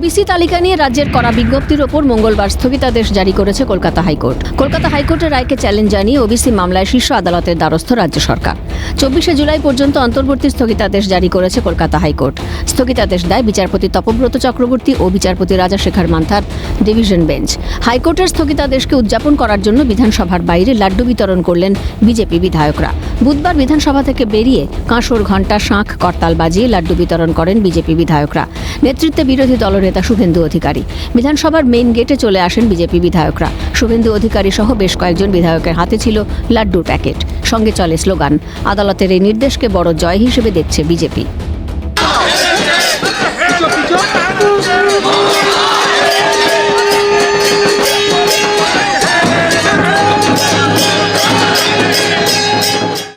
OBC তালিকা নিয়ে রাজ্যের করা বিজ্ঞপ্তির ওপর মঙ্গলবার স্থগিতাদেশ জারি করেছে কলকাতা হাইকোর্ট। কলকাতা হাইকোর্টের রায়কে চ্যালেঞ্জ জানিয়ে ওবিসি মামলায় শীর্ষ আদালতের দ্বারস্থ রাজ্য সরকার। 24শে জুলাই পর্যন্ত অন্তর্বর্তী স্থগিতাদেশ জারি করেছে কলকাতা হাইকোর্ট। স্থগিতাদেশ দেয় বিচারপতি তপব্রত চক্রবর্তী ও বিচারপতি রাজাশেখর মান্থার ডিভিশন বেঞ্চ। হাইকোর্টের স্থগিতাদেশকে উদযাপন করার জন্য বিধানসভার বাইরে লাড্ডু বিতরণ করলেন বিজেপি বিধায়করা। বুধবার বিধানসভা থেকে বেরিয়ে কাঁসর, ঘণ্টা, শাঁখ, করতাল বাজিয়ে লাড্ডু বিতরণ করেন বিজেপি বিধায়করা। নেতৃত্বে বিরোধী দলনেতা শুভেন্দু অধিকারী। বিধানসভার মেইন গেটে চলে আসেন বিজেপি বিধায়করা। শুভেন্দু অধিকারী সহ বেশ কয়েকজন বিধায়কের হাতে ছিল লাড্ডুর প্যাকেট। সঙ্গে চলে স্লোগান। আদালতের এই নির্দেশকে বড় জয় হিসেবে দেখছে বিজেপি।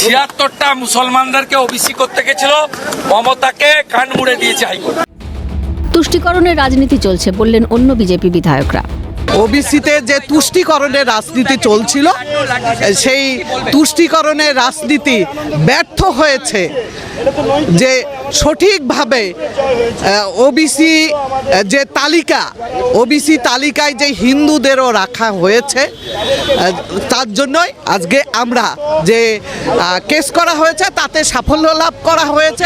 ছিয়াত্তরটা মুসলমানদেরকে ওবিসি করতে গেছিল, মমতাকে কান মুড়ে দিয়েছে হাইকোর্ট। তুষ্টিকরণের রাজনীতি চলছে বললেন অন্য বিজেপি বিধায়করা। ওবিসিতে যে তুষ্টিকরণের রাজনীতি চলছিল, সেই তুষ্টিকরণের রাজনীতি ব্যর্থ হয়েছে। যে সঠিকভাবে ওবিসি যে ওবিসি তালিকায় যে হিন্দুদেরও রাখা হয়েছে, তার জন্যই আজকে আমরা যে কেস করা হয়েছে তাতে সাফল্য লাভ করা হয়েছে,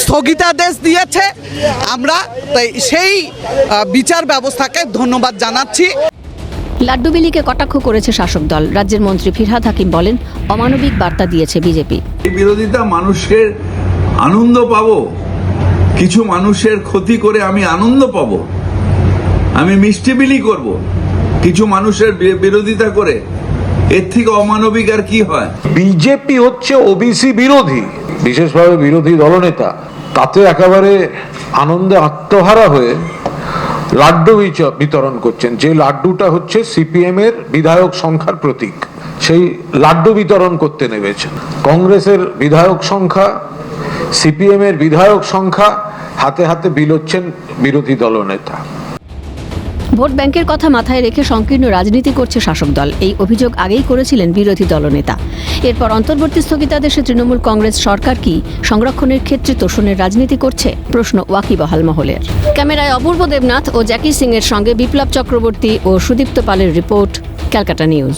স্থগিতাদেশ দিয়েছে। আমরা সেই বিচার ব্যবস্থাকে ধন্যবাদ জানাচ্ছি। লাড্ডু বিলিকে কটাক্ষ করেছে শাসক দল। রাজ্যের মন্ত্রী ফিরহাদ হাকিম বলেন, অমানবিক বার্তা দিয়েছে বিজেপি। এই বিরোধিতা মানুষের আনন্দ পাবো, কিছু মানুষের ক্ষতি করে আমি আনন্দ পাবো, আমি মিষ্টি বিলি করব, কিছু মানুষের বিরোধিতা করে, এর থেকে অমানবিক আর কি হয়? বিজেপি হচ্ছে ওবিসি বিরোধী, বিশেষভাবে বিরোধী দলনেতা। তাতে একেবারে আনন্দে আত্মহারা হয়ে লাড্ডু বিতরণ করছেন। যে লাড্ডুটা হচ্ছে সিপিএম এর বিধায়ক সংখ্যার প্রতীক, সেই লাড্ডু বিতরণ করতে নেমেছেন। কংগ্রেসের বিধায়ক সংখ্যা, সিপিএম এর বিধায়ক সংখ্যা, হাতে হাতে বিলোচ্ছেন বিরোধী দলনেতা। ভোট ব্যাংকের কথা মাথায় রেখে সংকীর্ণ রাজনীতি করছে শাসক দল, এই অভিযোগ আগেই করেছিলেন বিরোধী দলনেতা। এরপর অন্তর্বর্তী স্থগিতাদেশে তৃণমূল কংগ্রেস সরকার কি সংরক্ষণের ক্ষেত্রে তোষণের রাজনীতি করছে, প্রশ্ন ওয়াকিবহাল মহলের। ক্যামেরায় অপূর্ব দেবনাথ ও জ্যাকি সিং এর সঙ্গে বিপ্লব চক্রবর্তী ও সুদীপ্ত পালের রিপোর্ট, ক্যালকাটা নিউজ।